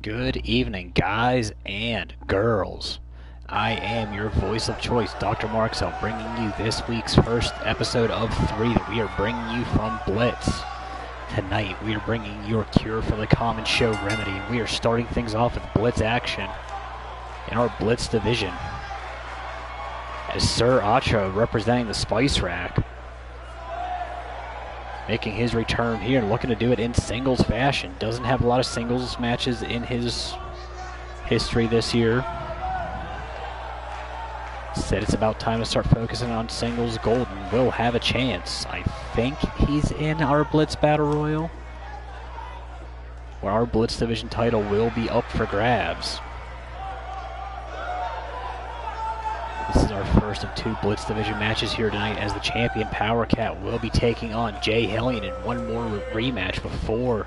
Good evening, guys and girls. I am your voice of choice, DrMarxout, bringing you this week's first episode of 3 that we are bringing you from Blitz. Tonight, we are bringing your cure for the common show Remedy, and we are starting things off with Blitz action in our Blitz division. As Sir Acha, representing the Spice Rack, making his return here and looking to do it in singles fashion. Doesn't have a lot of singles matches in his history this year. Said it's about time to start focusing on singles. Golden will have a chance. I think he's in our Blitz Battle Royal, where our Blitz Division title will be up for grabs. This is our first of 2 Blitz Division matches here tonight, as the champion Power Cat will be taking on Jay Hellion in one more rematch before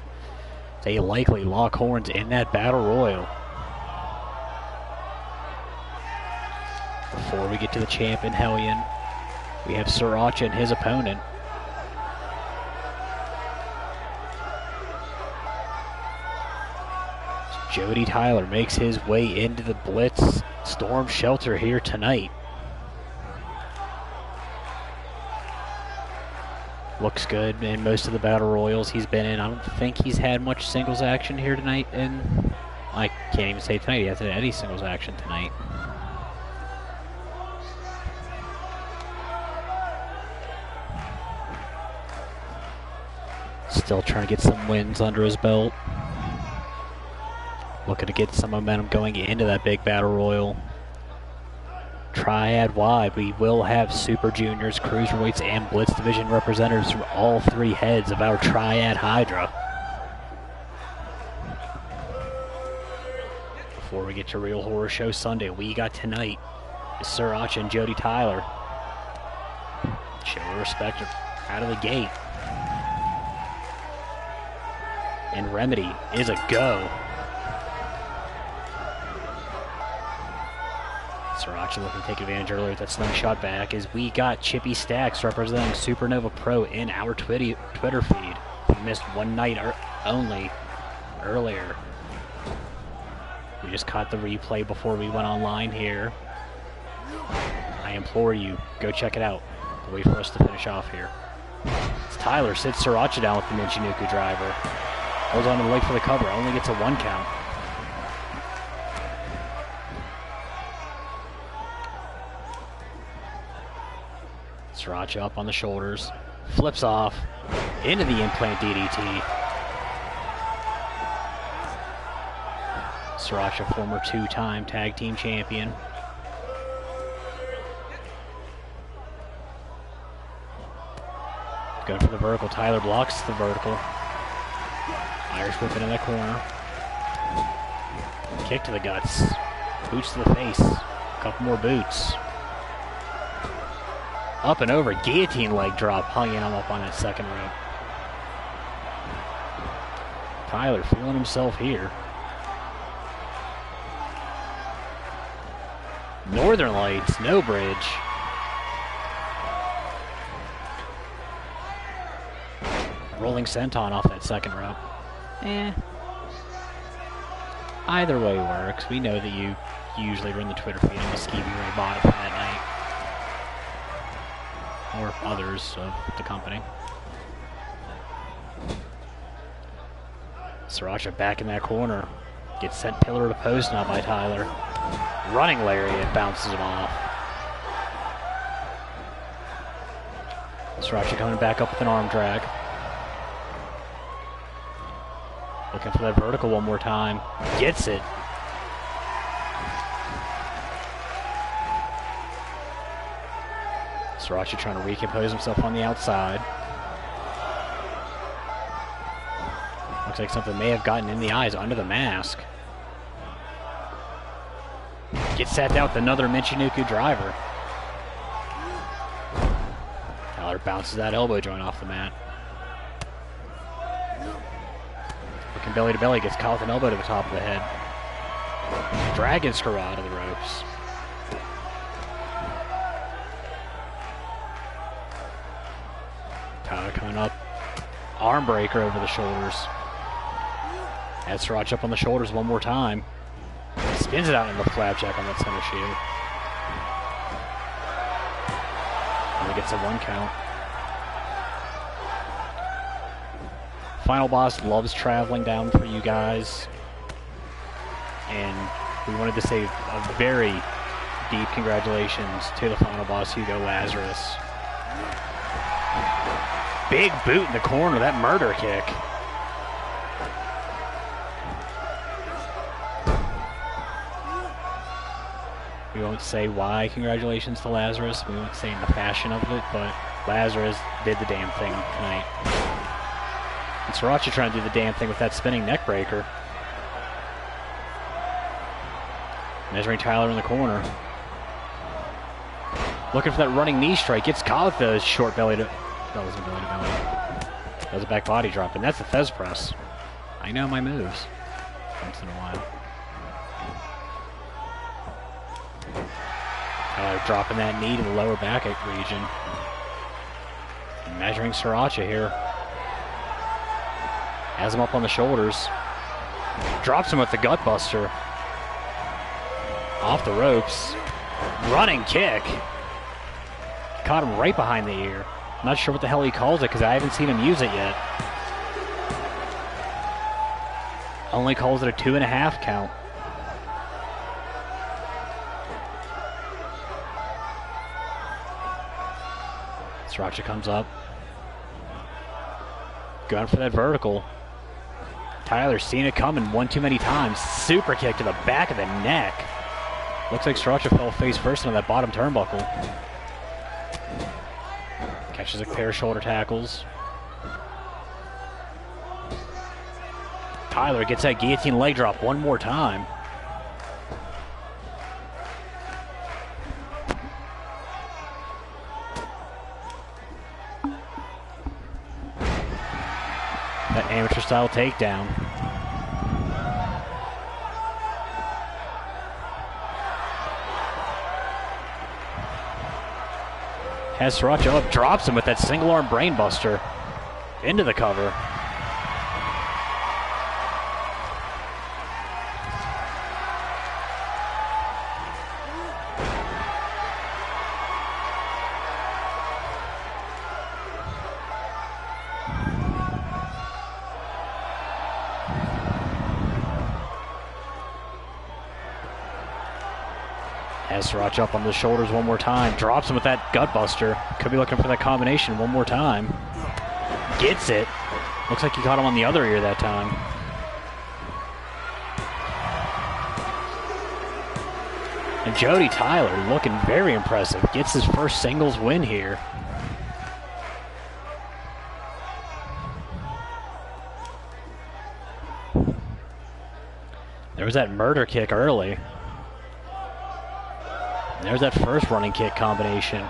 they likely lock horns in that Battle Royal. Before we get to the champion Hellion, we have Sir Acha and his opponent. Jody Tyler makes his way into the Blitz Storm Shelter here tonight. Looks good in most of the Battle Royals he's been in. I don't think he's had much singles action here tonight, and I can't even say tonight he hasn't had any singles action tonight. Still trying to get some wins under his belt. Looking to get some momentum going into that big Battle Royal. Triad wide, we will have Super Juniors, Cruiserweights, and Blitz Division representatives from all 3 heads of our Triad Hydra. Before we get to Real Horror Show Sunday, we got tonight is Sir Acha and Jody Tyler. Show respect out of the gate. And Remedy is a go. Sir Acha looking to take advantage earlier with that slingshot back, as we got Chippy Stacks representing Supernova Pro in our Twitter feed. We missed one night only earlier. We just caught the replay before we went online here. I implore you, go check it out. Wait for us to finish off here. As Tyler sits Sir Acha down with the Michinoku driver. Holds on to the leg for the cover, only gets a 1 count. Sir Acha up on the shoulders, flips off into the implant DDT. Sir Acha, former 2-time tag team champion. Going for the vertical, Tyler blocks the vertical. Irish whip into that corner. Kick to the guts. Boots to the face. A couple more boots. Up and over, guillotine leg drop, hanging him up on that second rope. Tyler feeling himself here. Northern Lights, no bridge. Rolling senton off that second rope. Either way works. We know that you usually run the Twitter feed on the Skeevy Ray bottom for that night. Or others of the company. Sir Acha back in that corner. Gets sent pillar to post now by Tyler. Running lariat bounces him off. Sir Acha coming back up with an arm drag. Looking for that vertical one more time. Gets it. Sir Acha trying to recompose himself on the outside. Looks like something may have gotten in the eyes under the mask. Gets sat down with another Michinoku driver. Tyler bounces that elbow joint off the mat. Looking belly to belly, gets caught with an elbow to the top of the head. Dragon screw out of the ropes. Tyler coming up. Arm breaker over the shoulders. Has Sriracha up on the shoulders one more time. Spins it out in the flapjack on that center shield. And he gets a 1 count. Final Boss loves traveling down for you guys. And we wanted to say a very deep congratulations to the Final Boss, Hugo Lazarus. Big boot in the corner, that murder kick. We won't say why congratulations to Lazarus. We won't say in the fashion of it, but Lazarus did the damn thing tonight. And Sriracha trying to do the damn thing with that spinning neck breaker. Measuring Tyler in the corner. Looking for that running knee strike. Gets caught with the short belly to... That wasn't belly to belly. That was a back body drop, and that's the Fez press. I know my moves. Once in a while. Dropping that knee to the lower back region. And measuring Sriracha here. Has him up on the shoulders. Drops him with the gut buster. Off the ropes. Running kick. Caught him right behind the ear. I'm not sure what the hell he calls it because I haven't seen him use it yet. Only calls it a 2.5 count. Sriracha comes up. Going for that vertical. Tyler's seen it coming one too many times. Super kick to the back of the neck. Looks like Sriracha fell face first into that bottom turnbuckle. Catches a pair of shoulder tackles. Tyler gets that guillotine leg drop one more time. That amateur style takedown. Has Sriracha up, drops him with that single arm brainbuster into the cover. Has Sriracha up on the shoulders one more time. Drops him with that gut buster. Could be looking for that combination one more time. Gets it. Looks like he caught him on the other ear that time. And Jody Tyler looking very impressive. Gets his first singles win here. There was that murder kick early. There's that first running kick combination.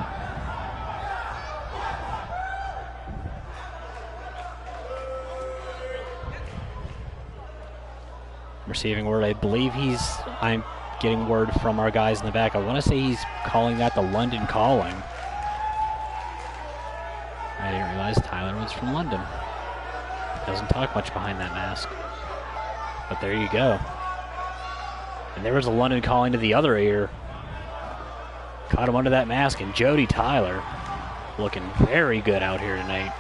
Receiving word, I believe I'm getting word from our guys in the back. I want to say he's calling that the London calling. I didn't realize Tyler was from London. Doesn't talk much behind that mask. But there you go. And there was a London calling to the other ear. Caught him under that mask, and Jody Tyler looking very good out here tonight.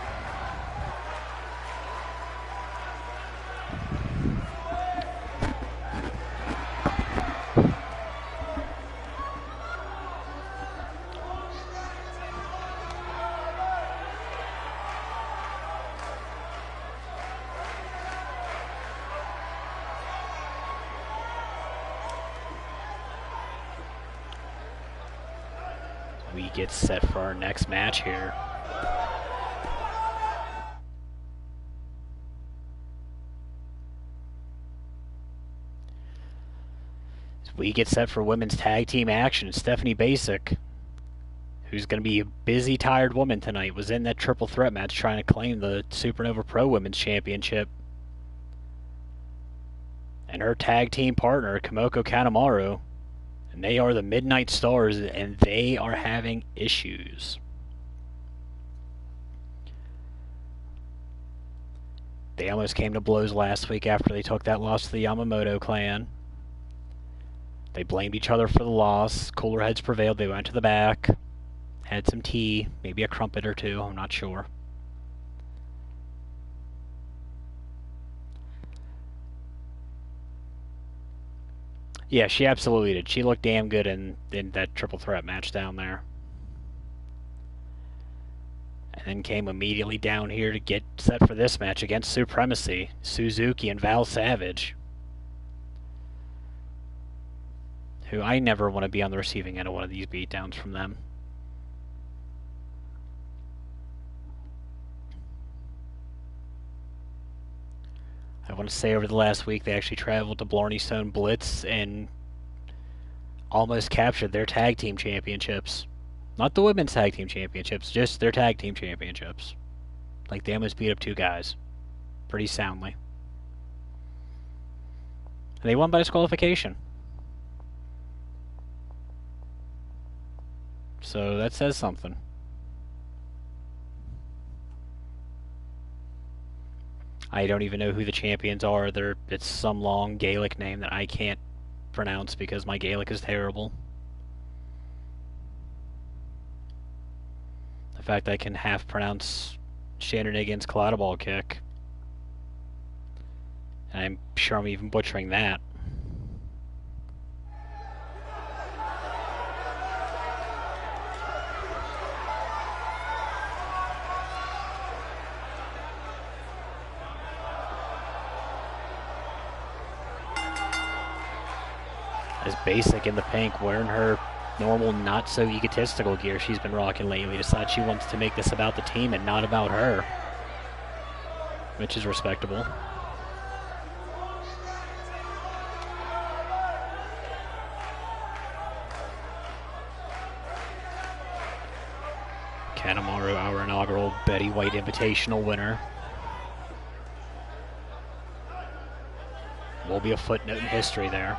We get set for our next match here. We get set for women's tag team action. Stephanie Basic, who's going to be a busy, tired woman tonight, was in that triple threat match trying to claim the Supernova Pro Women's Championship. And her tag team partner, Kamoko Kanemaru, and they are the Midnight Stars, and they are having issues. They almost came to blows last week after they took that loss to the Yamamoto clan. They blamed each other for the loss. Cooler heads prevailed. They went to the back, had some tea, maybe a crumpet or two, I'm not sure. Yeah, she absolutely did. She looked damn good in that triple threat match down there. And then came immediately down here to get set for this match against Supremacy, Suzuki and Val Savage, who I never want to be on the receiving end of one of these beatdowns from them. I want to say over the last week they actually traveled to Blarney Stone Blitz and almost captured their tag team championships. Not the women's tag team championships, just their tag team championships. Like, they almost beat up two guys pretty soundly. And they won by disqualification. So that says something. I don't even know who the champions are. It's some long Gaelic name that I can't pronounce because my Gaelic is terrible. The fact I can half pronounce Shannon Collidable kick, and I'm sure I'm even butchering that. As Basic in the pink, wearing her normal, not so egotistical gear she's been rocking lately, decides she wants to make this about the team and not about her, which is respectable. Kanemaru, our inaugural Betty White Invitational winner, will be a footnote in history there.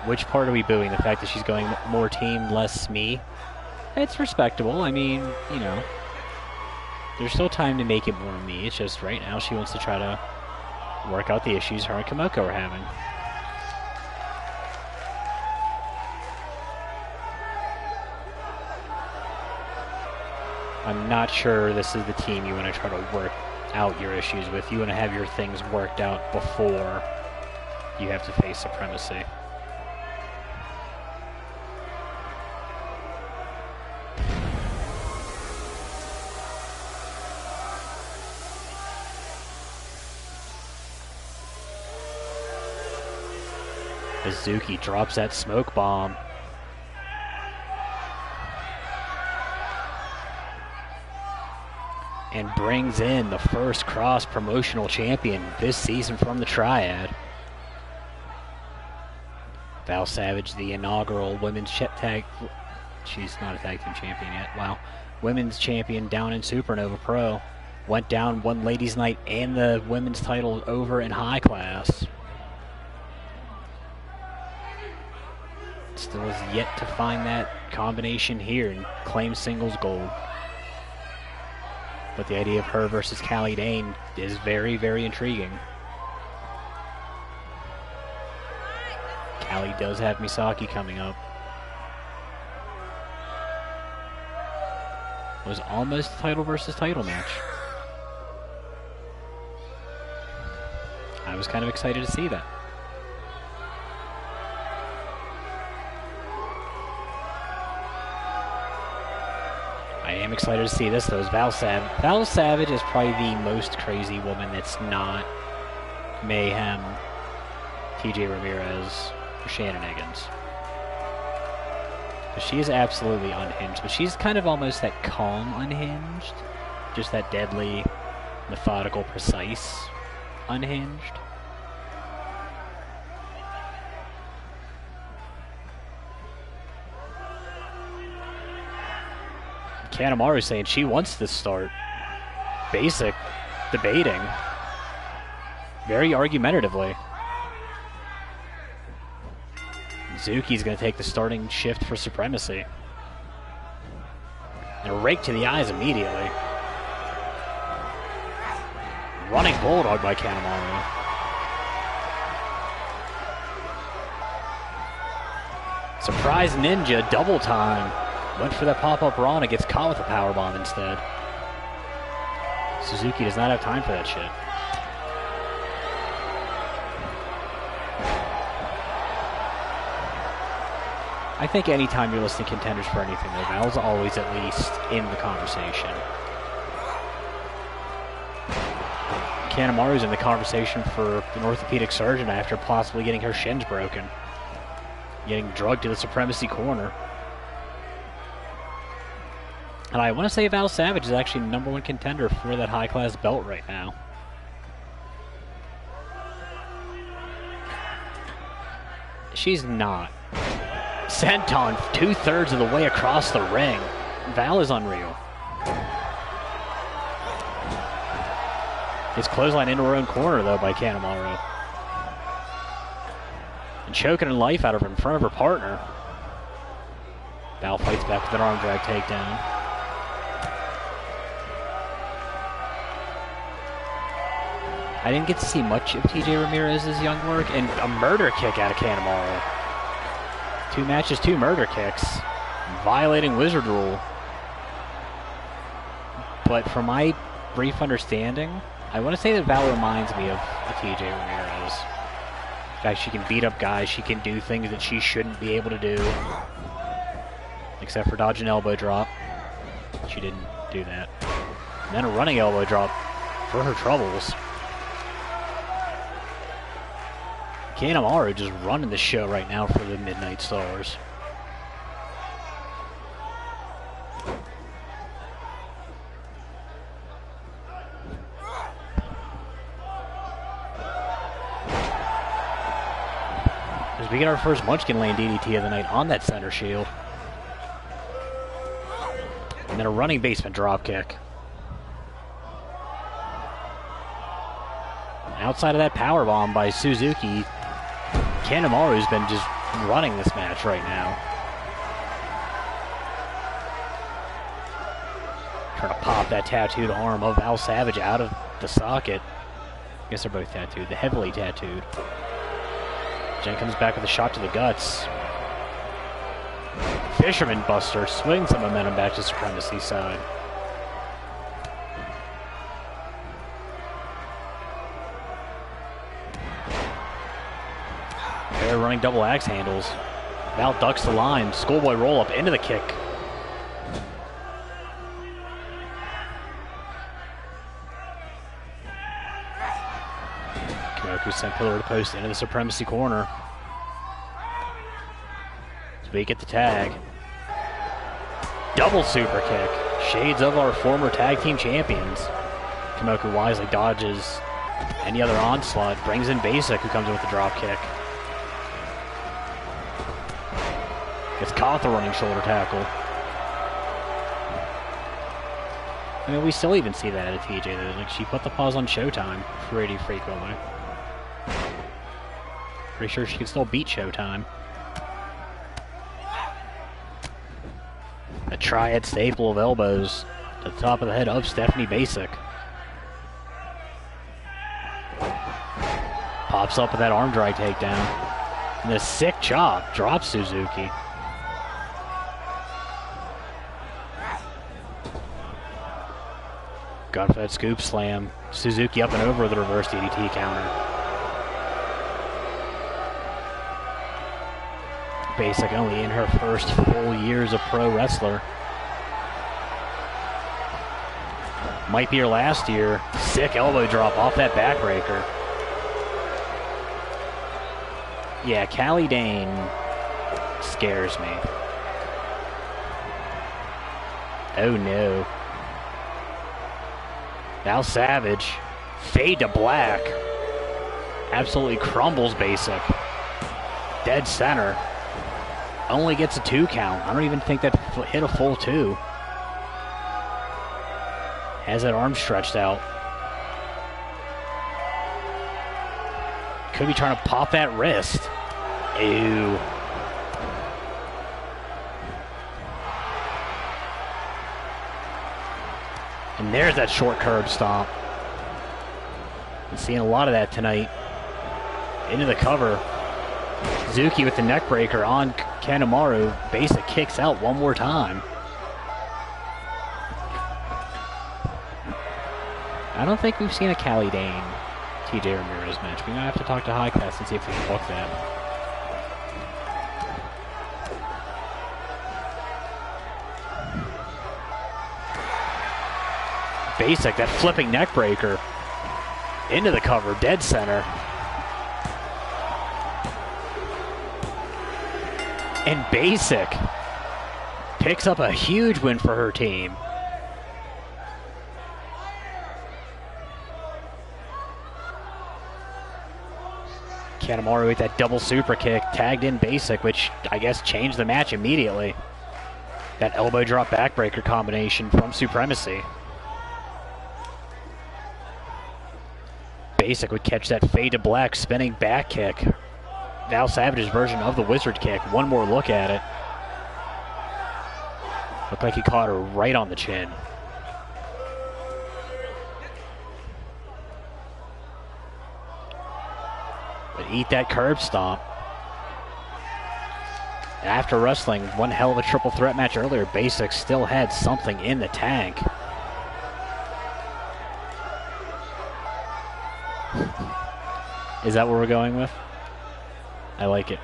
Which part are we booing? The fact that she's going more team, less me? It's respectable. I mean, you know, there's still time to make it more me. It's just right now she wants to try to work out the issues her and Kamoko are having. I'm not sure this is the team you want to try to work out your issues with. You want to have your things worked out before you have to face Supremacy. Suzuki drops that smoke bomb. And brings in the first cross promotional champion this season from the Triad. Val Savage, the inaugural women's tag... She's not a tag team champion yet. Wow. Women's champion down in Supernova Pro. Went down, won Ladies Night and the women's title over in high class. Still has yet to find that combination here and claim singles gold. But the idea of her versus Callie Dane is very, very intriguing. Callie does have Misaki coming up. Was almost a title versus title match. I was kind of excited to see that. I am excited to see this, though. Val Savage is probably the most crazy woman that's not Mayhem, TJ Ramirez, or Shannon Higgins. She is absolutely unhinged, but she's kind of almost that calm unhinged. Just that deadly, methodical, precise unhinged. Kanemaru saying she wants this start. Basic debating very argumentatively. Zuki's going to take the starting shift for Supremacy. And a rake to the eyes immediately. Running bulldog by Kanemaru. Surprise ninja, double time. Went for that pop-up Rana, gets caught with a powerbomb instead. Suzuki does not have time for that shit. I think anytime you're listing contenders for anything, though, Val's always at least in the conversation. Kanemaru's in the conversation for an orthopedic surgeon after possibly getting her shins broken. Getting drugged to the Supremacy corner. And I want to say Val Savage is actually the #1 contender for that high-class belt right now. She's not. Senton, 2/3 of the way across the ring. Val is unreal. It's clothesline into her own corner, though, by Kanemaru. And choking the life out of her in front of her partner. Val fights back with an arm drag takedown. I didn't get to see much of TJ Ramirez's young work, and a murder kick out of Kanemaru. 2 matches, 2 murder kicks. Violating Wizard Rule. But from my brief understanding, I want to say that Val reminds me of TJ Ramirez. In fact, she can beat up guys, she can do things that she shouldn't be able to do. Except for dodge an elbow drop. She didn't do that. And then a running elbow drop for her troubles. Kanemaru just running the show right now for the Midnight Stars. As we get our first Munchkin Lane DDT of the night on that center shield. And then a running basement dropkick. Outside of that powerbomb by Suzuki, Kanemaru's been just running this match right now. Trying to pop that tattooed arm of Val Savage out of the socket. I guess they're both tattooed, the heavily tattooed. Jen comes back with a shot to the guts. Fisherman Buster swings the momentum back to Supremacy side. They're running double axe handles. Val ducks the line. Schoolboy roll up into the kick. Kimoku sent pillar to post into the Supremacy corner. So we get the tag. Double super kick. Shades of our former tag team champions. Kimoku wisely dodges any other onslaught. Brings in Basic, who comes in with the drop kick. Gets caught with the running shoulder tackle. I mean, we still even see that at TJ, though. Like, she put the pause on Showtime pretty frequently. Pretty sure she can still beat Showtime. A triad staple of elbows to the top of the head of Stephanie Basic. Pops up with that arm drag takedown. And a sick chop drops Suzuki. Got for that scoop slam. Suzuki up and over the reverse DDT counter. Basic only in her first full years of pro wrestler. Might be her last year. Sick elbow drop off that backbreaker. Yeah, Callie Dane scares me. Oh no. Val Savage, fade to black. Absolutely crumbles Basic. Dead center. Only gets a 2 count. I don't even think that hit a full 2. Has that arm stretched out. Could be trying to pop that wrist. Ew. And there's that short curb stomp. Been seeing a lot of that tonight. Into the cover. Zuki with the neck breaker on Kanemaru. Basic kicks out one more time. I don't think we've seen a Cali Dane TJ Ramirez match. We might have to talk to High Class and see if we can book that. Basic, that flipping neck breaker. Into the cover, dead center. And Basic picks up a huge win for her team. Kanemaru with that double super kick, tagged in Basic, which I guess changed the match immediately. That elbow drop backbreaker combination from Supremacy. Basic would catch that fade to black spinning back kick. Val Savage's version of the wizard kick. One more look at it. Looked like he caught her right on the chin. But eat that curb stomp. After wrestling one hell of a triple threat match earlier, Basic still had something in the tank. Is that what we're going with? I like it.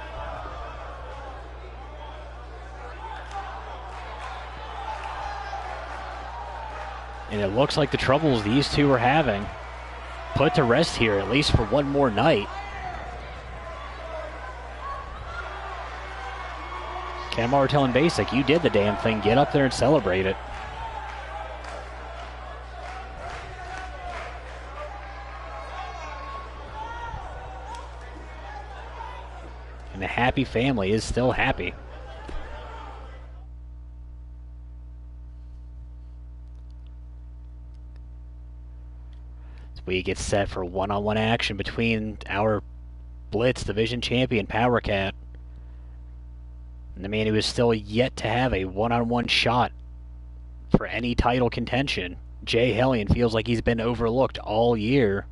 And it looks like the troubles these two are having put to rest here, at least for one more night. Kanemaru telling Basic, you did the damn thing. Get up there and celebrate it. And the happy family is still happy. So we get set for one-on-one action between our Blitz Division Champion, Power Cat, and the man who is still yet to have a one-on-one shot for any title contention. Jay Hellion feels like he's been overlooked all year.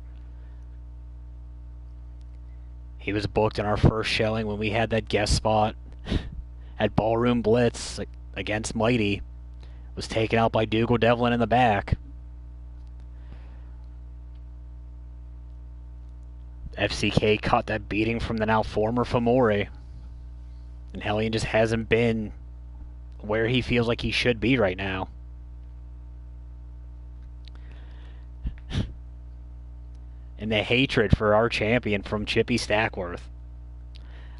He was booked in our first showing when we had that guest spot at Ballroom Blitz against Mighty. Was taken out by Dougal Devlin in the back. FCK caught that beating from the now former Famori. And Hellion just hasn't been where he feels like he should be right now. And the hatred for our champion from Chippy Stackworth.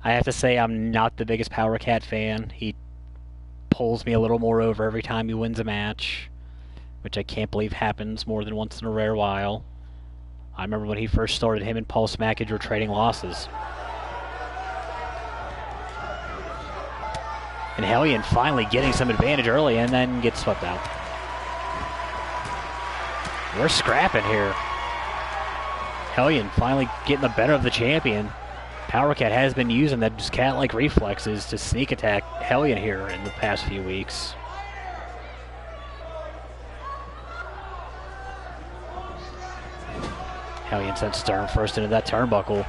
I have to say I'm not the biggest Power Cat fan. He pulls me a little more over every time he wins a match, which I can't believe happens more than once in a rare while. I remember when he first started, him and Paul Smackage were trading losses. And Hellion finally getting some advantage early and then gets swept out. We're scrapping here. Hellion finally getting the better of the champion. Power Cat has been using those cat-like reflexes to sneak attack Hellion here in the past few weeks. Hellion sent Stern first into that turnbuckle.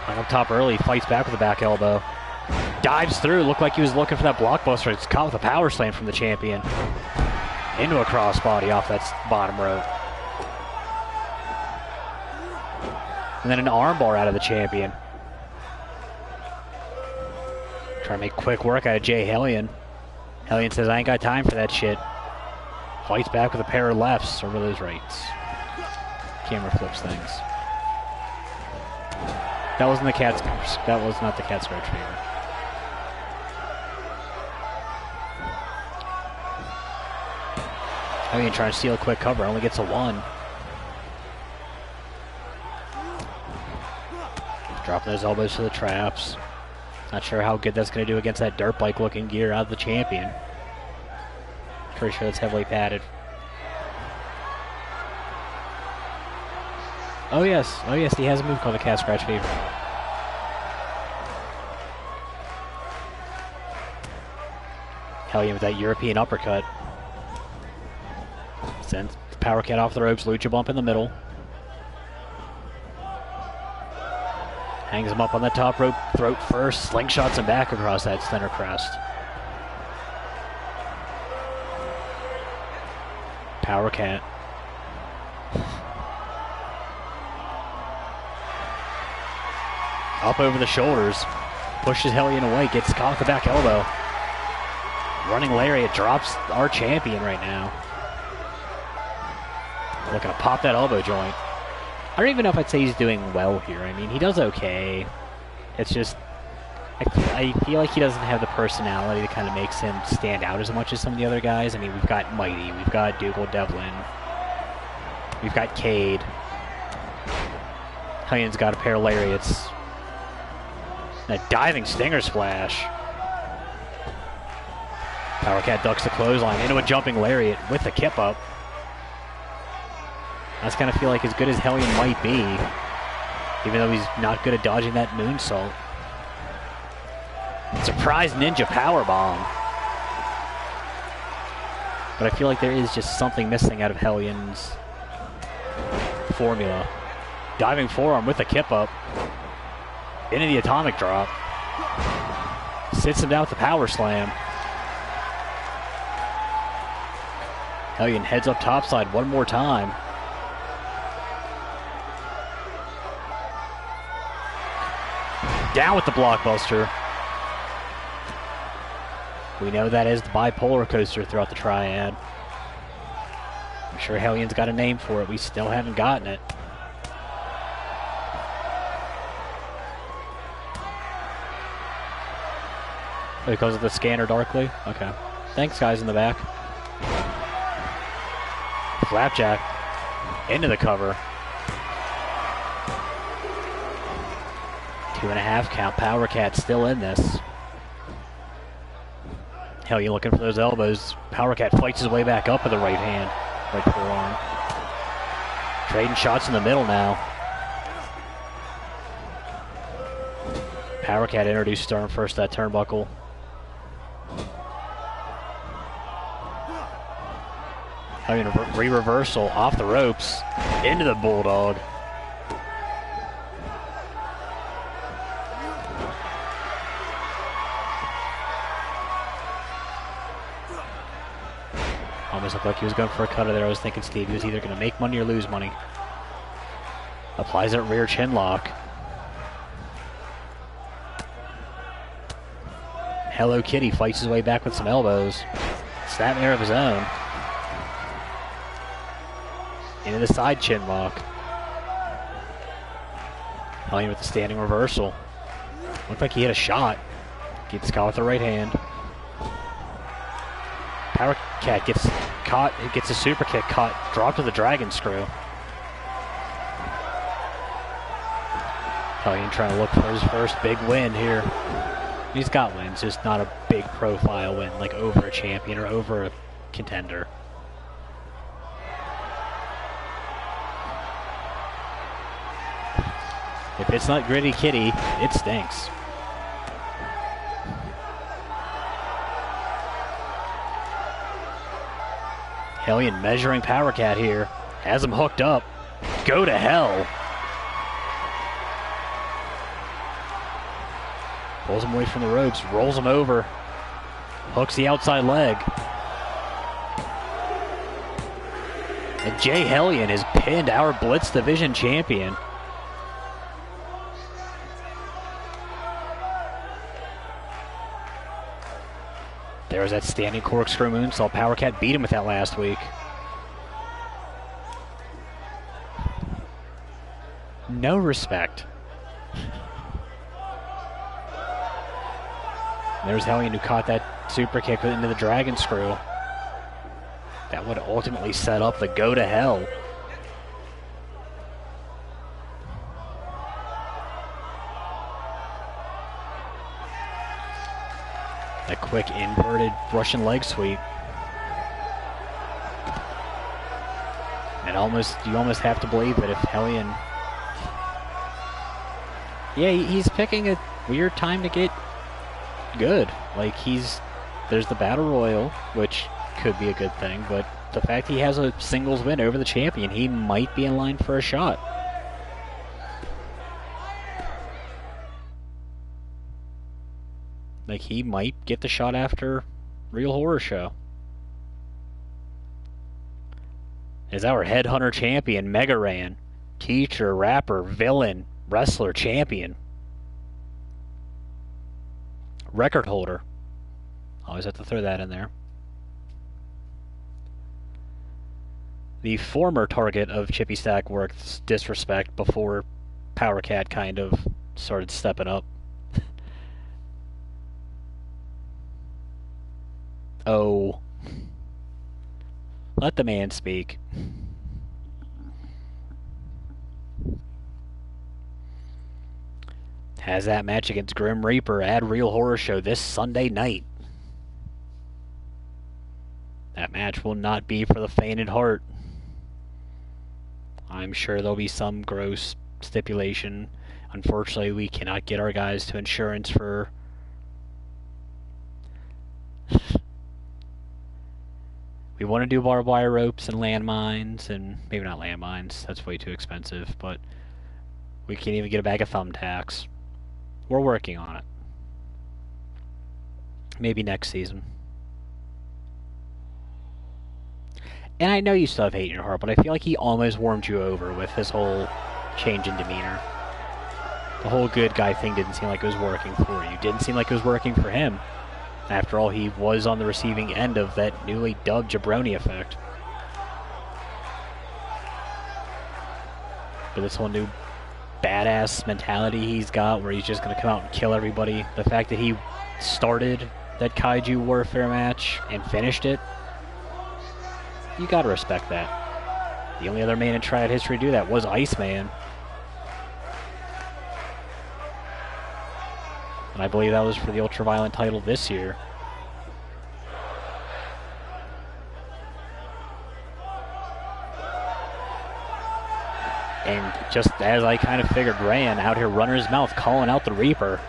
Up top early, fights back with a back elbow. Dives through, looked like he was looking for that blockbuster. It's caught with a power slam from the champion. Into a crossbody off that bottom rope. And then an armbar out of the champion. Trying to make quick work out of Jay Hellion. Hellion says, I ain't got time for that shit. Fights back with a pair of lefts over those rights. Camera flips things. That wasn't the cat. That was not the cat scratch fever. Hellion trying to steal a quick cover, only gets a 1. Dropping those elbows to the traps. Not sure how good that's going to do against that dirt bike looking gear out of the champion. Pretty sure that's heavily padded. Oh yes, he has a move called the cat scratch fever. Hellion with that European uppercut. Sends the Power Cat off the ropes. Lucha bump in the middle. Hangs him up on the top rope. Throat first. Slingshots him back across that center crest. Power Cat. Up over the shoulders. Pushes Hellion away. Gets caught with the back elbow. Running lariat drops our champion right now. Looking to pop that elbow joint. I don't even know if I'd say he's doing well here. I mean, he does okay. It's just, I feel like he doesn't have the personality that kind of makes him stand out as much as some of the other guys. I mean, we've got Mighty, we've got Dougal Devlin, we've got Cade. Hellion's got a pair of lariats. And a diving stinger splash. Power Cat ducks the clothesline into a jumping lariat with the kip up. That's going to feel like as good as Hellion might be, even though he's not good at dodging that moonsault. Surprise ninja powerbomb. But I feel like there is just something missing out of Hellion's formula. Diving forearm with a kip up. Into the atomic drop. Sits him down with the power slam. Hellion heads up topside one more time. Down with the blockbuster. We know that is the bipolar coaster throughout the triad. I'm sure Hellion's got a name for it. We still haven't gotten it. Oh, he goes with the scanner darkly? Okay. Thanks, guys in the back. Flapjack into the cover. 2.5 count. Power Cat still in this. Hellion looking for those elbows. Power Cat fights his way back up with the right hand. Right forearm. Trading shots in the middle now. Power Cat introduced Stern first that turnbuckle. Hellion re-reversal off the ropes. Into the Bulldog. Almost looked like he was going for a cutter there. I was thinking Steve, he was either going to make money or lose money. Applies that rear chin lock. Hello Kitty fights his way back with some elbows. Snapmare of his own. Into the side chin lock. Hellion with the standing reversal. Looked like he hit a shot. Gets caught with the right hand. Power Cat gets caught. He gets a super kick caught. Dropped to the dragon screw. Hellion trying to look for his first big win here. He's got wins, just not a big profile win like over a champion or over a contender. If it's not Gritty Kitty, it stinks. Hellion measuring Power Cat here. Has him hooked up. Go to hell. Pulls him away from the ropes. Rolls him over. Hooks the outside leg. And Jay Hellion has pinned our Blitz Division champion. There was that standing corkscrew moonsault. Power Cat beat him with that last week. No respect. There's Hellion who caught that super kick into the dragon screw. That would ultimately set up the go to hell. That quick inverted Russian leg sweep. And you almost have to believe that if Hellion... Yeah, he's picking a weird time to get good. Like, there's the Battle Royal, which could be a good thing, but the fact he has a singles win over the champion, he might be in line for a shot. Like, he might get the shot after Real Horror Show. Is our Headhunter champion, Mega Ran, teacher, rapper, villain, wrestler, champion, record holder. Always have to throw that in there. The former target of Chippy Stackworth's disrespect before Power Cat kind of started stepping up. Oh. Let the man speak. Has that match against Grim Reaper at Real Horror Show this Sunday night. That match will not be for the faint at heart. I'm sure there'll be some gross stipulation. Unfortunately, we cannot get our guys to insurance for... We want to do barbed wire ropes and landmines, and maybe not landmines, that's way too expensive, but we can't even get a bag of thumbtacks. We're working on it. Maybe next season. And I know you still have hate in your heart, but I feel like he almost warmed you over with his whole change in demeanor. The whole good guy thing didn't seem like it was working for you. Didn't seem like it was working for him. After all, he was on the receiving end of that newly dubbed jabroni effect. But this whole new badass mentality he's got where he's just going to come out and kill everybody. The fact that he started that Kaiju Warfare match and finished it, you got to respect that. The only other man in Triad history to do that was Iceman. And I believe that was for the Ultraviolent title this year. And just as I kind of figured, Ran out here running his mouth, calling out the Reaper,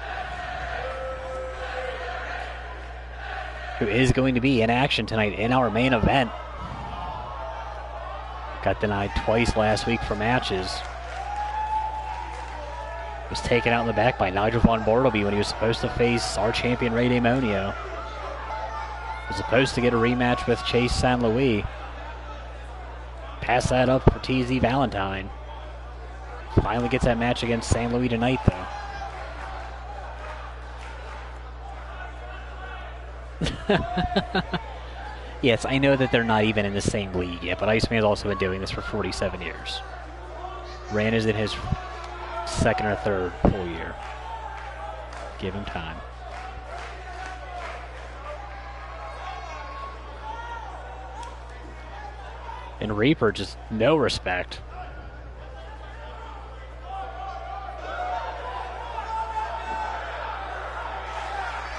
who is going to be in action tonight in our main event. Got denied twice last week for matches. Was taken out in the back by Nigel Von Bartleby when he was supposed to face our champion Ray Demonio. Was supposed to get a rematch with Chase San Luis. Pass that up for TZ Valentine. Finally gets that match against San Luis tonight, though. Yes, I know that they're not even in the same league yet, but Iceman's also been doing this for 47 years. Ran is in his second or third full year. Give him time. And Reaper, just no respect.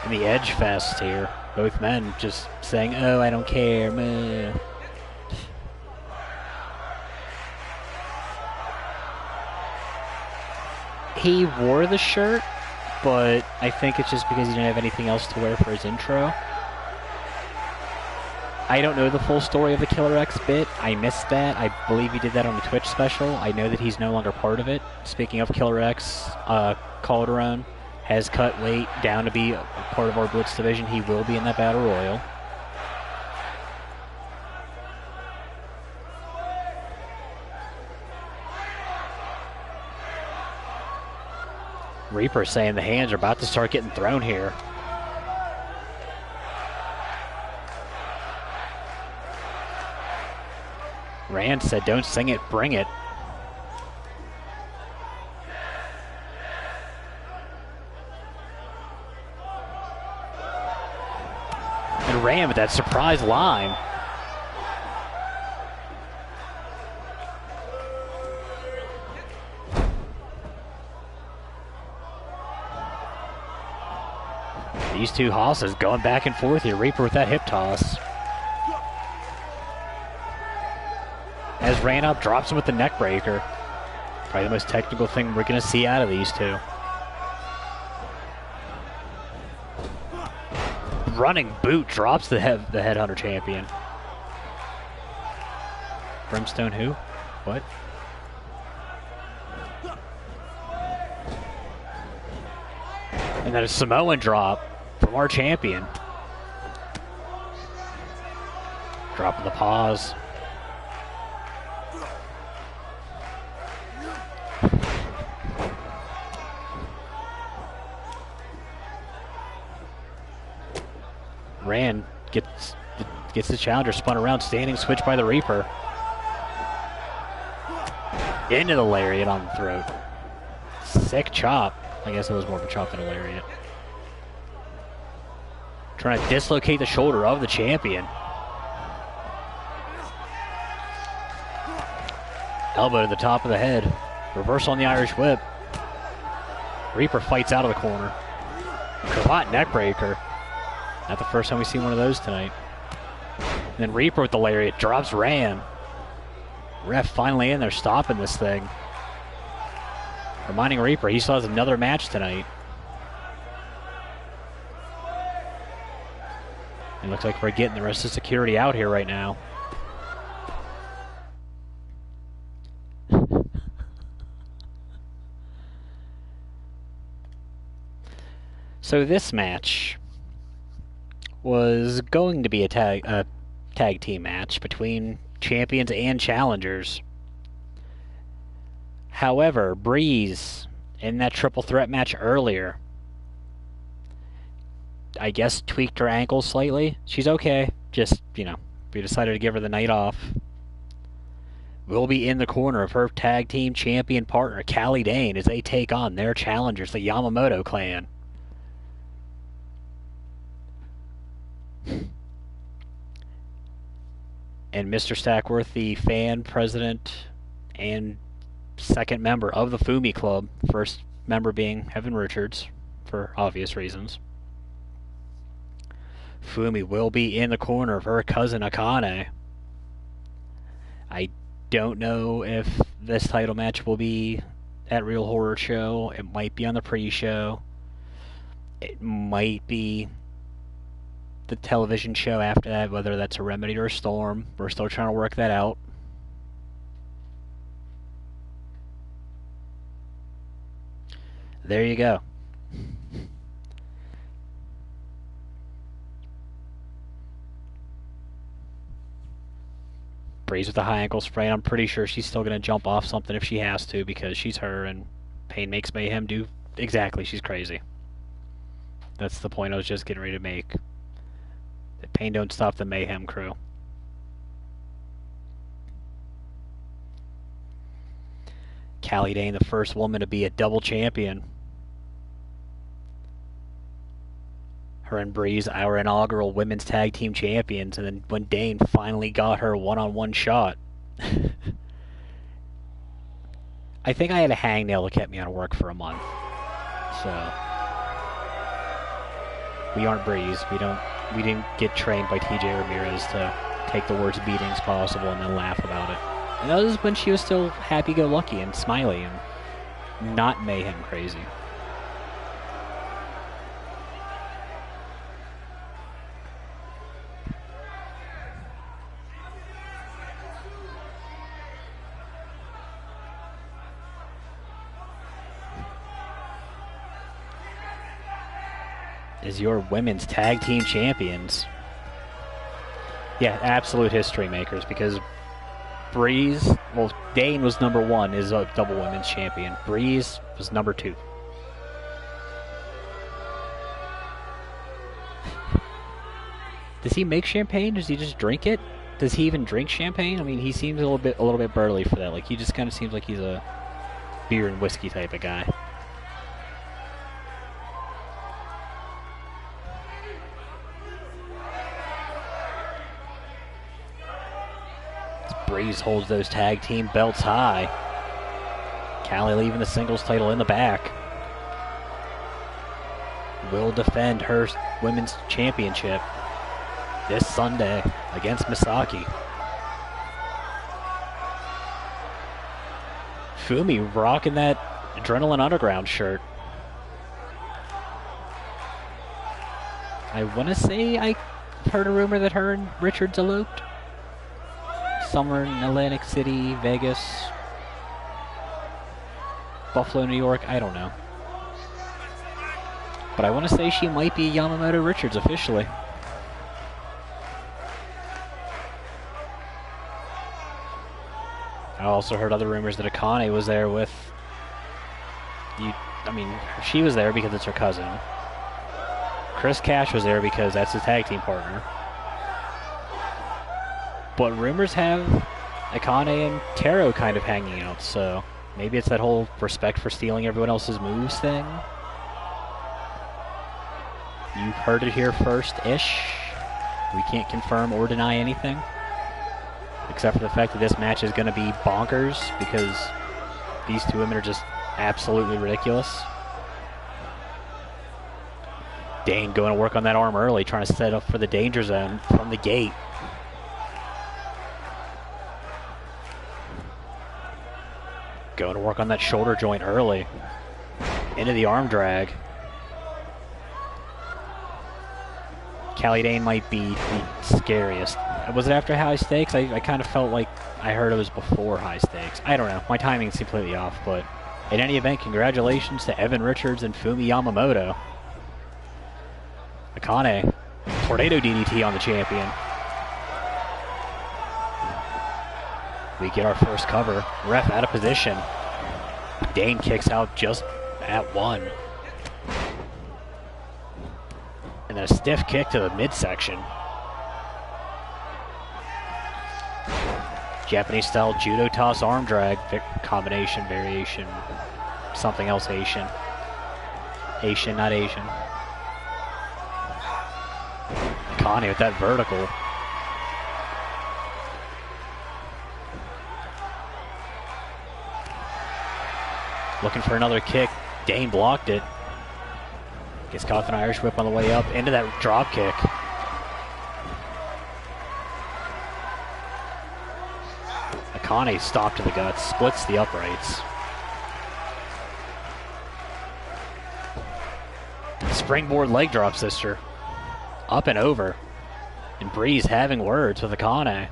And the Edge Fest here. Both men just saying, oh, I don't care, meh. He wore the shirt, but I think it's just because he didn't have anything else to wear for his intro. I don't know the full story of the Killer X bit. I missed that. I believe he did that on the Twitch special. I know that he's no longer part of it. Speaking of Killer X, Calderon has cut weight down to be a part of our Blitz division. He will be in that Battle Royal. Reaper saying the hands are about to start getting thrown here. Rand said, don't sing it, bring it. And Rand with that surprise line. These two hosses going back and forth here. Reaper with that hip toss. As Ran up, drops him with the neck breaker. Probably the most technical thing we're going to see out of these two. Running boot drops the Headhunter champion. Brimstone who? What? And then a Samoan drop from our champion. Dropping the pause. Rand gets the challenger spun around, standing switch by the Reaper. Into the lariat on the throat. Sick chop. I guess it was more of a chop than a lariat. Trying to dislocate the shoulder of the champion. Elbow to the top of the head. Reversal on the Irish whip. Reaper fights out of the corner. Cravat neckbreaker. Not the first time we've seen one of those tonight. And then Reaper with the lariat drops Ram. Ref finally in there stopping this thing. Reminding Reaper he still has another match tonight. It looks like we're getting the rest of security out here right now. So this match was going to be a tag team match between champions and challengers. However, Breeze, in that triple threat match earlier, I guess tweaked her ankle slightly. She's okay. Just, we decided to give her the night off. Will be in the corner of her tag team champion partner, Callie Dane, as they take on their challengers, the Yamamoto clan. And Mr. Stackworth, the fan, president, and second member of the Fumi Club, first member being Evan Richards, for obvious reasons. Fumi will be in the corner of her cousin Akane. I don't know if this title match will be at Real Horror Show. It might be on the pre-show. It might be the television show after that, whether that's a Remedy or a Storm. We're still trying to work that out. There you go. Breeze with the high ankle sprain. I'm pretty sure she's still going to jump off something if she has to, because she's her and Pain makes mayhem do exactly. She's crazy. That's the point I was just getting ready to make. That Pain don't stop the mayhem crew. Callie Dane, the first woman to be a double champion. Her and Breeze, our inaugural women's tag team champions, and then when Dane finally got her one-on-one shot. I think I had a hangnail that kept me out of work for a month. So we aren't Breeze. We didn't get trained by TJ Ramirez to take the worst beatings possible and then laugh about it. And that was when she was still happy-go-lucky and smiley and not mayhem crazy. Is your women's tag team champions. Yeah, absolute history makers, because Breeze, well, Dane was number 1, is a double women's champion. Breeze was number 2. Does he make champagne? Does he just drink it? Does he even drink champagne? I mean, he seems a little bit burly for that. Like, he just kind of seems like he's a beer and whiskey type of guy. Breeze holds those tag team belts high. Callie leaving the singles title in the back. Will defend her women's championship this Sunday against Misaki. Fumi rocking that Adrenaline Underground shirt. I want to say I heard a rumor that her and Richards eloped. somewhere in Atlantic City, Vegas, Buffalo, New York, I don't know. But I want to say she might be Yamamoto Richards officially. I also heard other rumors that Akane was there with... I mean, she was there because it's her cousin. Chris Cash was there because that's his tag team partner. But rumors have Akane and Taro kind of hanging out, so maybe it's that whole respect for stealing everyone else's moves thing. You've heard it here first-ish. We can't confirm or deny anything, except for the fact that this match is going to be bonkers because these two women are just absolutely ridiculous. Dane going to work on that arm early, trying to set up for the danger zone from the gate. Going to work on that shoulder joint early. Into the arm drag. Callie Dane might be the scariest. Was it after High Stakes? I kind of felt like I heard it was before High Stakes. I don't know. My timing's completely off, but in any event, congratulations to Evan Richards and Fumi Yamamoto. Akane, tornado DDT on the champion. We get our first cover. Ref out of position. Dane kicks out just at one. And then a stiff kick to the midsection. Japanese style judo toss arm drag combination variation. Something else Asian. Asian, not Asian. Akane with that vertical. Looking for another kick. Dane blocked it. Gets caught with an Irish whip on the way up. Into that drop kick. Akane stopped to the guts. Splits the uprights. Springboard leg drop, sister. Up and over. And Breeze having words with Akane.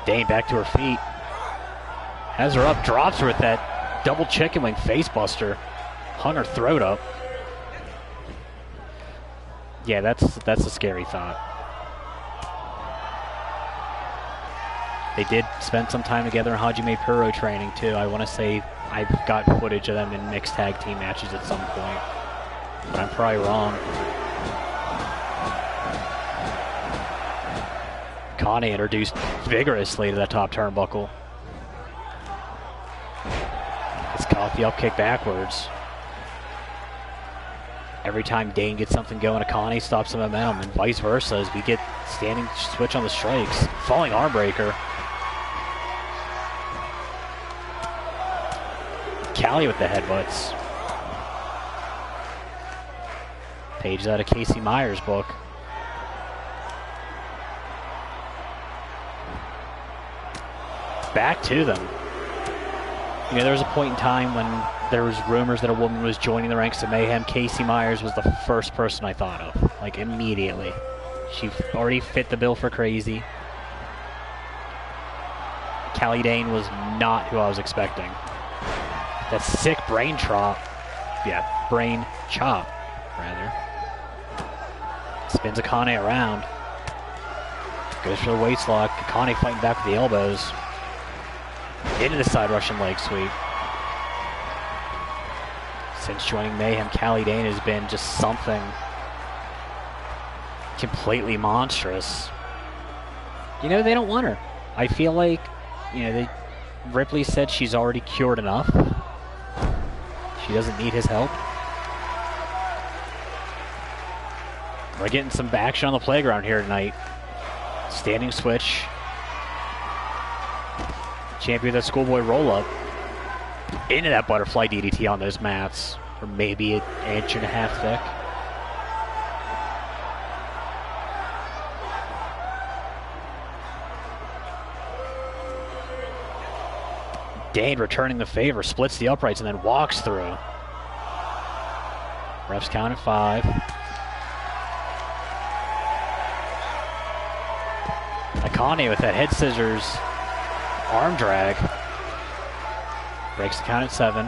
Dane back to her feet. Has her up, drops her with that double chicken wing face buster. Hung her throat up. Yeah, that's a scary thought. They did spend some time together in Hajime Puro training too. I want to say I've got footage of them in mixed tag team matches at some point, but I'm probably wrong. Akane introduced vigorously to that top turnbuckle. It's caught the up kick backwards. Every time Dane gets something going, Akane stops the momentum, and vice versa as we get standing switch on the strikes. Falling arm breaker. Callie with the headbutts. Pages out of Casey Myers' book. Back to them. You know, there was a point in time when there was rumors that a woman was joining the ranks of Mayhem. Casey Myers was the first person I thought of, like immediately. She already fit the bill for crazy. Callie Dane was not who I was expecting. That sick brain chop. Yeah, brain chop, rather. Spins Akane around. Goes for the waist lock. Akane fighting back with the elbows. Into the side Russian leg sweep. Since joining Mayhem, Callie Dane has been just something completely monstrous. You know, they don't want her. I feel like, you know, Ripley said she's already cured enough. She doesn't need his help. We're getting some action on the playground here tonight. Standing switch. Champion that schoolboy roll-up. Into that butterfly DDT on those mats. Or maybe an inch and a half thick. Dane returning the favor, splits the uprights and then walks through. Refs count at 5. Akane with that head scissors arm drag. Breaks the count at 7.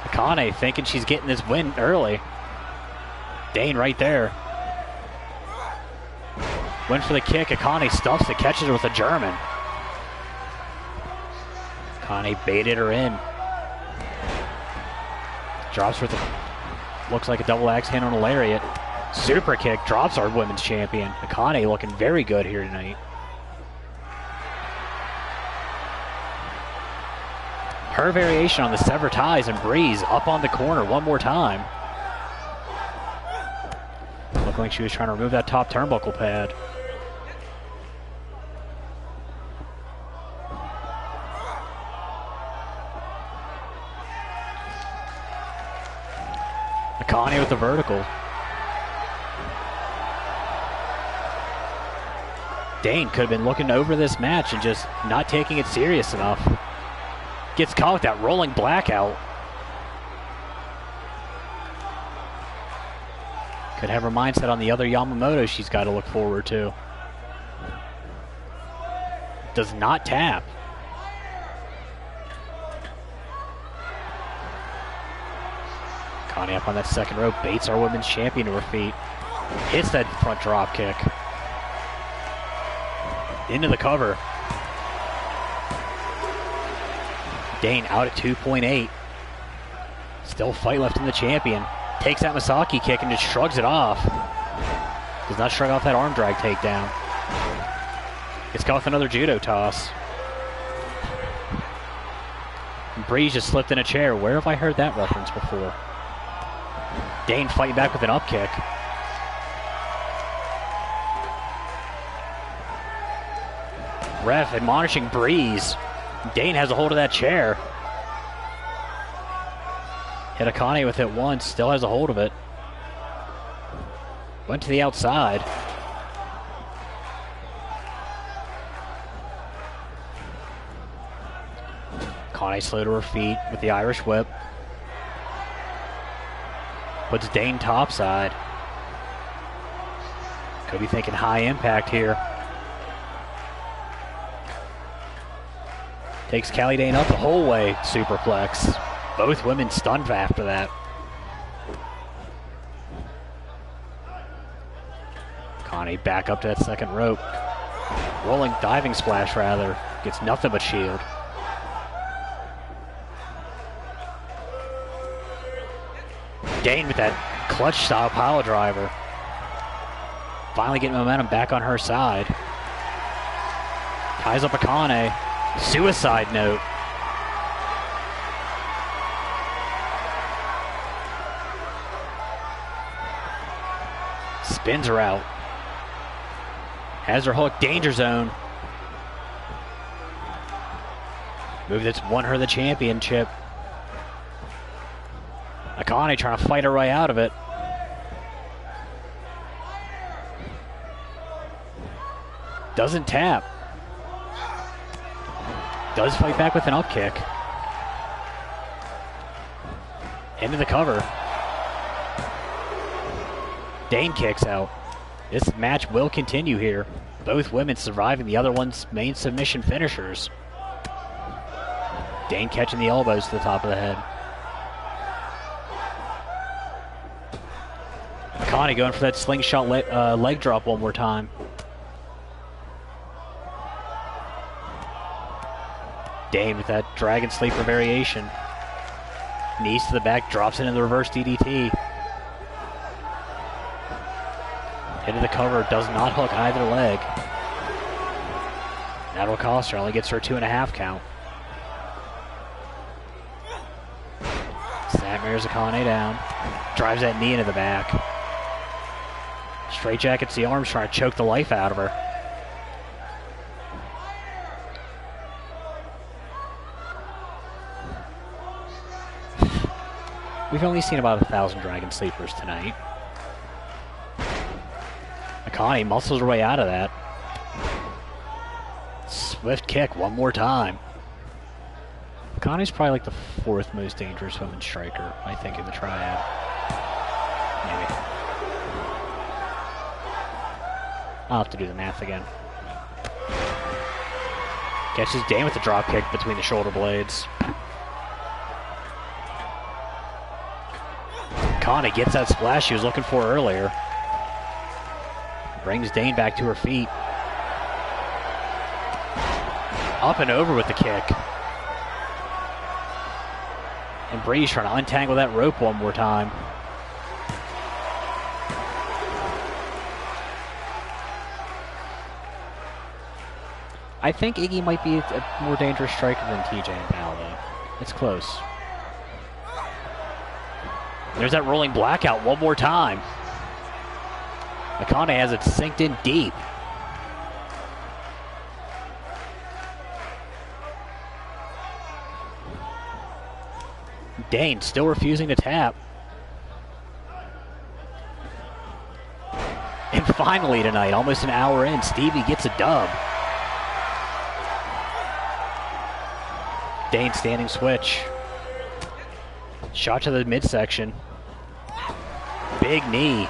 Akane thinking she's getting this win early. Dane right there. Went for the kick. Akane stuffs it, catches her with a German. Akane baited her in. Drops her with a, looks like a double axe hand on a lariat. Super kick, drops our women's champion. Akane looking very good here tonight. Her variation on the sever ties and breeze up on the corner one more time. Looked like she was trying to remove that top turnbuckle pad. Akane with the vertical. Dane could have been looking over this match and just not taking it serious enough. Gets caught with that rolling blackout. Could have her mindset on the other Yamamoto she's got to look forward to. Does not tap. Connie up on that second rope, baits our women's champion to her feet. Hits that front drop kick. Into the cover. Dane out at 2.8. Still fight left in the champion. Takes that Masaki kick and just shrugs it off. Does not shrug off that arm drag takedown. Gets caught with another judo toss. Breeze just slipped in a chair. Where have I heard that reference before? Dane fighting back with an up kick. Ref admonishing Breeze. Dane has a hold of that chair. Hit Akane with it once, still has a hold of it. Went to the outside. Akane slow to her feet with the Irish whip. Puts Dane topside. Could be thinking high impact here. Takes Callie Dane up the whole way, superplex. Both women stunned after that. Connie back up to that second rope. Rolling diving splash, rather. Gets nothing but shield. Dane with that clutch-style pile driver. Finally getting momentum back on her side. Ties up Akane. Suicide note. Spins her out. Has her hook. Danger zone. Move that's won her the championship. Akane trying to fight her way out of it. Doesn't tap. Does fight back with an up kick. Into the cover. Dane kicks out. This match will continue here. Both women surviving the other one's main submission finishers. Dane catching the elbows to the top of the head. Akane going for that slingshot leg drop one more time. Dane with that dragon sleeper variation. Knees to the back, drops it into the reverse DDT. Into the cover, does not hook either leg. That'll cost her, only gets her 2.5 count. Snap mirrors Akane down. Drives that knee into the back. Straight jackets the arms, trying to choke the life out of her. We've only seen about 1,000 Dragon Sleepers tonight. Akane muscles her way out of that. Swift kick one more time. Akane's probably like the 4th most dangerous women's striker, I think, in the triad. Maybe. I'll have to do the math again. Catches Dane with the drop kick between the shoulder blades. Akane gets that splash she was looking for earlier. Brings Dane back to her feet. Up and over with the kick. And Brady's trying to untangle that rope one more time. I think Iggy might be a more dangerous striker than TJ and Val, though. It's close. There's that rolling blackout one more time. Akane has it synced in deep. Dane still refusing to tap. And finally tonight, almost an hour in, Stevie gets a dub. Dane standing switch. Shot to the midsection. Big knee.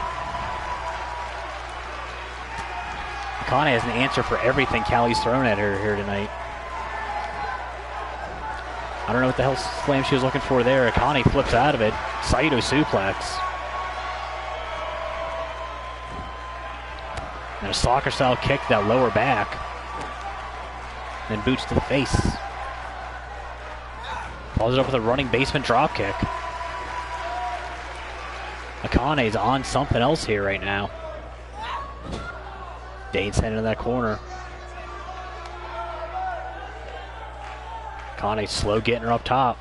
Akane has an answer for everything Callie's thrown at her here tonight. I don't know what the hell slam she was looking for there. Akane flips out of it. Saito suplex. And a soccer style kick to that lower back. Then boots to the face. Follows it up with a running basement drop kick. Akane's on something else here right now. Dane's heading to that corner. Akane slow getting her up top.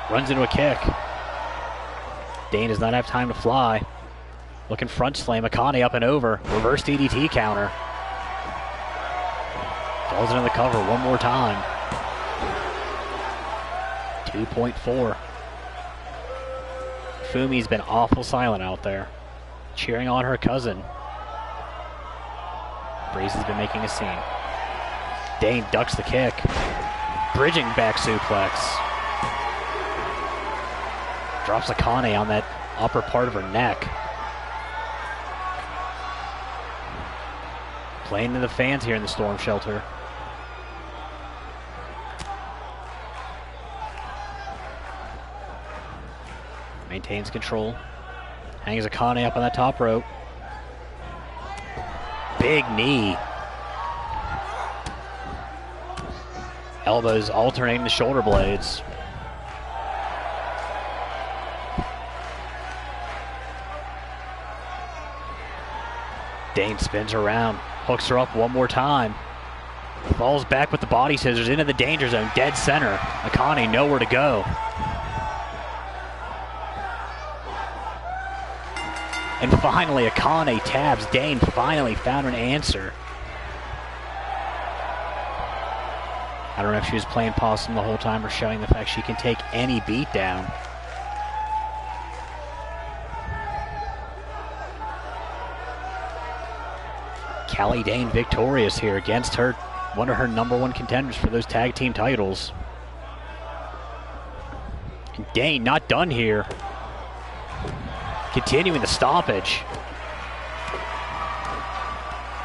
Runs into a kick. Dane does not have time to fly. Looking front slam. Akane up and over. Reverse DDT counter. Falls into the cover one more time. 2.4. Fumi's been awful silent out there, cheering on her cousin. Breeze has been making a scene. Dane ducks the kick. Bridging back suplex. Drops Akane on that upper part of her neck. Playing to the fans here in the Storm Shelter. Maintains control. Hangs Akane up on that top rope. Big knee. Elbows alternating the shoulder blades. Dane spins her around. Hooks her up one more time. Falls back with the body scissors into the danger zone. Dead center. Akane nowhere to go. And finally, Akane tabs. Dane finally found an answer. I don't know if she was playing possum the whole time or showing the fact she can take any beat down. Callie Dane victorious here against her, one of her #1 contenders for those tag team titles. And Dane not done here. Continuing the stoppage.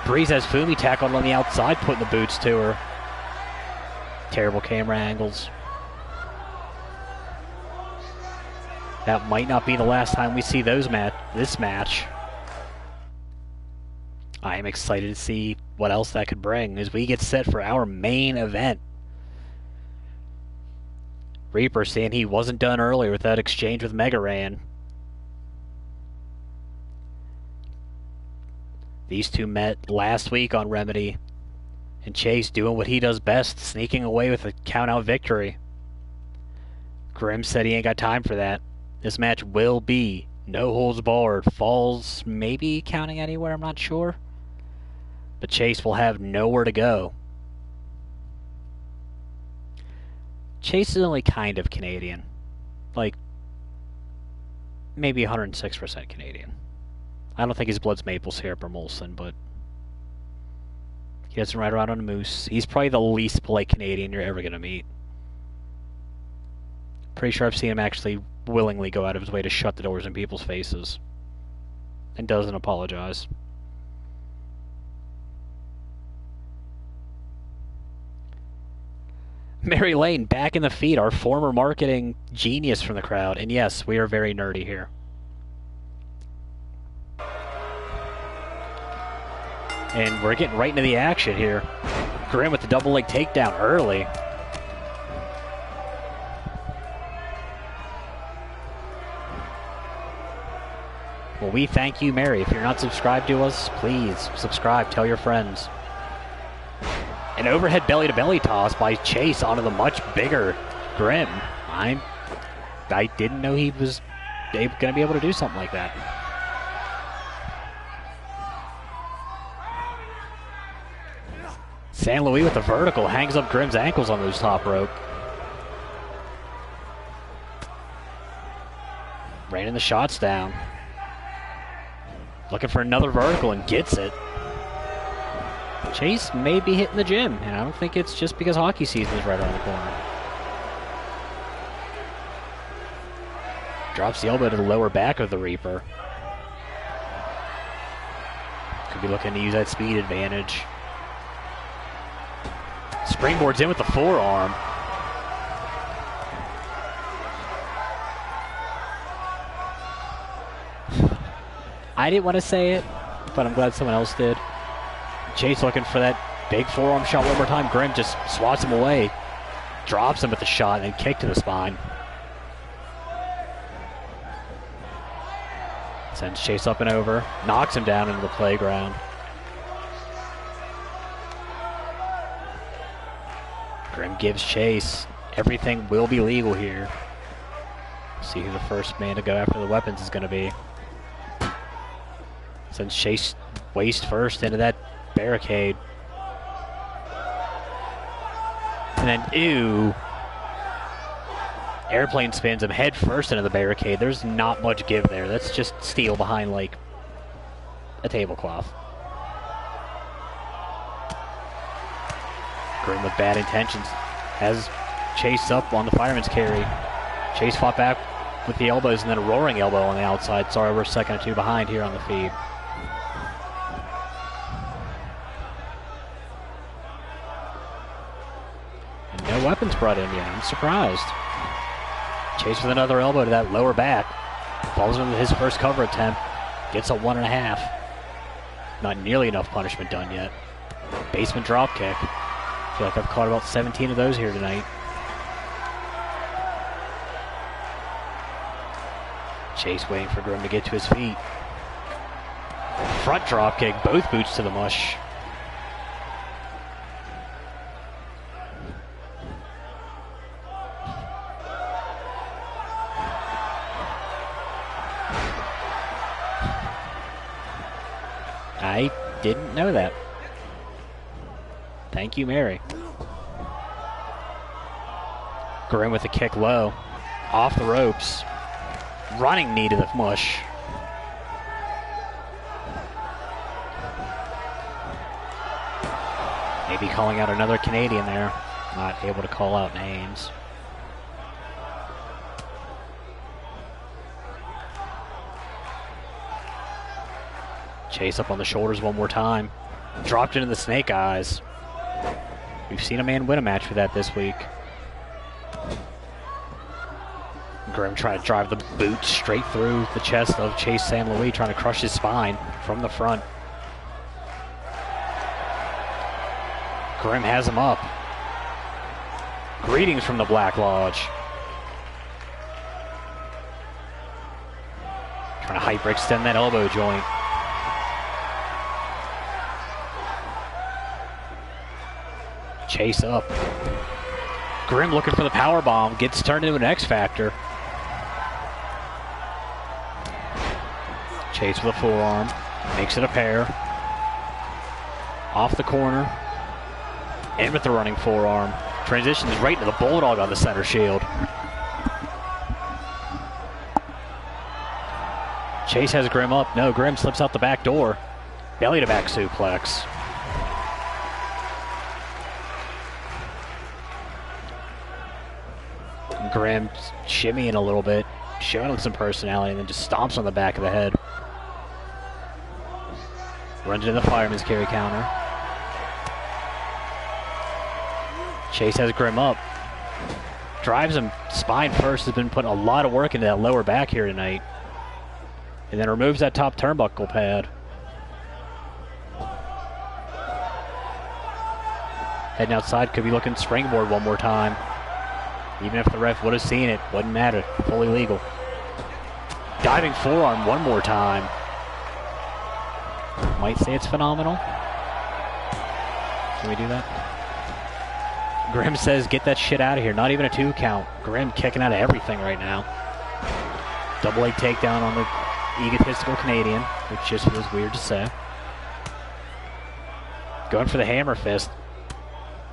Breeze has Fumi tackled on the outside, putting the boots to her. Terrible camera angles. That might not be the last time we see this match. I am excited to see what else that could bring as we get set for our main event. Reaper saying he wasn't done earlier with that exchange with Mega Ran. These two met last week on Remedy, and Chase doing what he does best, sneaking away with a count-out victory. Grimm said he ain't got time for that. This match will be no holds barred, falls maybe counting anywhere, I'm not sure. But Chase will have nowhere to go. Chase is only kind of Canadian. Like, maybe 106% Canadian. I don't think his blood's maple syrup or Molson, but He doesn't ride around on a moose. He's probably the least polite Canadian you're ever going to meet. Pretty sure I've seen him actually willingly go out of his way to shut the doors in people's faces. And doesn't apologize. Mary Lane, back in the feed, our former marketing genius from the crowd. And yes, we are very nerdy here. And we're getting right into the action here. Grimm with the double leg takedown early. Well, we thank you, Mary. If you're not subscribed to us, please subscribe. Tell your friends. An overhead belly-to-belly toss by Chase onto the much bigger Grimm. I didn't know he was going to be able to do something like that. San Luis with the vertical hangs up Grimm's ankles on those top rope. Raining the shots down. Looking for another vertical and gets it. Chase may be hitting the gym, and I don't think it's just because hockey season is right around the corner. Drops the elbow to the lower back of the Reaper. Could be looking to use that speed advantage. Springboards in with the forearm. I didn't want to say it, but I'm glad someone else did. Chase looking for that big forearm shot one more time. Grimm just swats him away. Drops him with the shot and kick to the spine. Sends Chase up and over. Knocks him down into the playground. Grimm gives Chase. Everything will be legal here. See who the first man to go after the weapons is going to be. Sends Chase waist first into that barricade. And then, ew. Airplane spins him head first into the barricade. There's not much give there. That's just steel behind, like, a tablecloth. Grimm with bad intentions has Chase up on the fireman's carry. Chase fought back with the elbows and then a roaring elbow on the outside. Sorry, we're a second or two behind here on the feed. And no weapons brought in yet. I'm surprised. Chase with another elbow to that lower back. Falls into his first cover attempt. Gets a 1.5. Not nearly enough punishment done yet. Basement drop kick. I feel like I've caught about 17 of those here tonight. Chase waiting for Grimm to get to his feet. Front drop kick, both boots to the mush. I didn't know that. Thank you, Mary. Grimm with a kick low. Off the ropes. Running knee to the mush. Maybe calling out another Canadian there. Not able to call out names. Chase up on the shoulders one more time. Dropped into the snake eyes. We've seen a man win a match for that this week. Grimm trying to drive the boot straight through the chest of Chase San Luis, trying to crush his spine from the front. Grimm has him up. Greetings from the Black Lodge. Trying to hyperextend that elbow joint. Chase up. Grimm looking for the power bomb. Gets turned into an X Factor. Chase with a forearm. Makes it a pair. Off the corner. In with the running forearm. Transitions right into the Bulldog on the center shield. Chase has Grimm up. No, Grimm slips out the back door. Belly to back suplex. Grimm shimmying a little bit, showing some personality, and then just stomps on the back of the head. Runs into the fireman's carry counter. Chase has Grimm up. Drives him spine first. Has been putting a lot of work into that lower back here tonight. And then removes that top turnbuckle pad. Heading outside, could be looking springboard one more time. Even if the ref would have seen it, wouldn't matter. Fully legal. Diving forearm one more time. Might say it's phenomenal. Can we do that? Grimm says, get that shit out of here. Not even a 2 count. Grimm kicking out of everything right now. Double leg takedown on the egotistical Canadian, which just feels weird to say. Going for the hammer fist.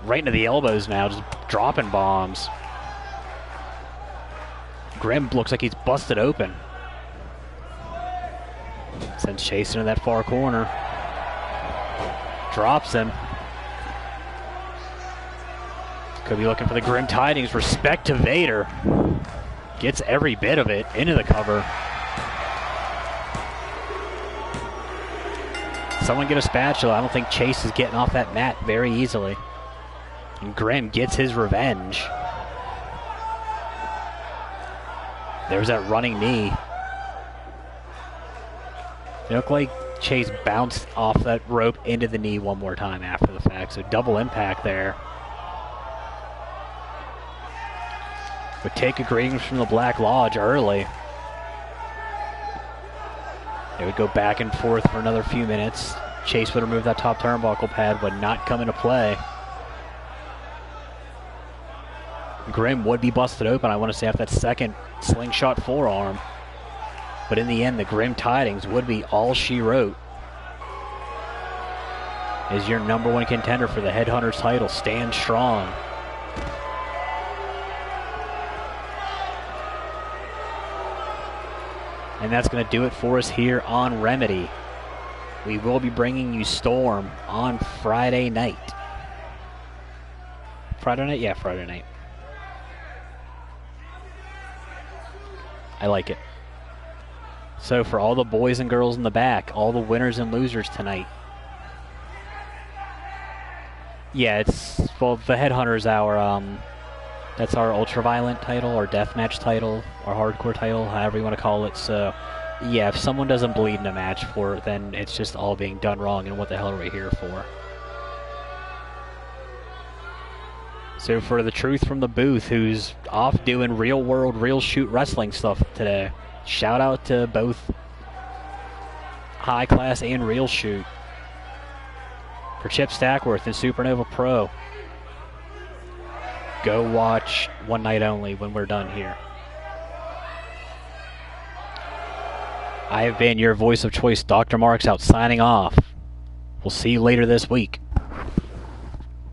Right into the elbows now, just dropping bombs. Grimm looks like he's busted open. Sends Chase into that far corner. Drops him. Could be looking for the Grimm tidings. Respect to Vader. Gets every bit of it into the cover. Someone get a spatula. I don't think Chase is getting off that mat very easily. And Grimm gets his revenge. There's that running knee. It looked like Chase bounced off that rope into the knee one more time after the fact. So double impact there. Would take a greetings from the Black Lodge early. They would go back and forth for another few minutes. Chase would remove that top turnbuckle pad, would not come into play. Grimm would be busted open, I want to say, after that second slingshot forearm. But in the end, the Grimm tidings would be all she wrote. Is your #1 contender for the Headhunters title. Stand strong. And that's going to do it for us here on Remedy. We will be bringing you Storm on Friday night. Friday night? Yeah, Friday night. I like it. So for all the boys and girls in the back, all the winners and losers tonight. Yeah, it's, well, the Headhunters, that's our ultraviolet title, our deathmatch title, our hardcore title, however you want to call it. So, yeah, if someone doesn't bleed in a match for it, then it's just all being done wrong, and what the hell are we here for? So for the Truth from the Booth, who's off doing real world, real shoot wrestling stuff today, shout out to both High Class and Real Shoot. For Chip Stackworth and Supernova Pro, go watch One Night Only when we're done here. I have been your voice of choice, DrMarxout, signing off. We'll see you later this week.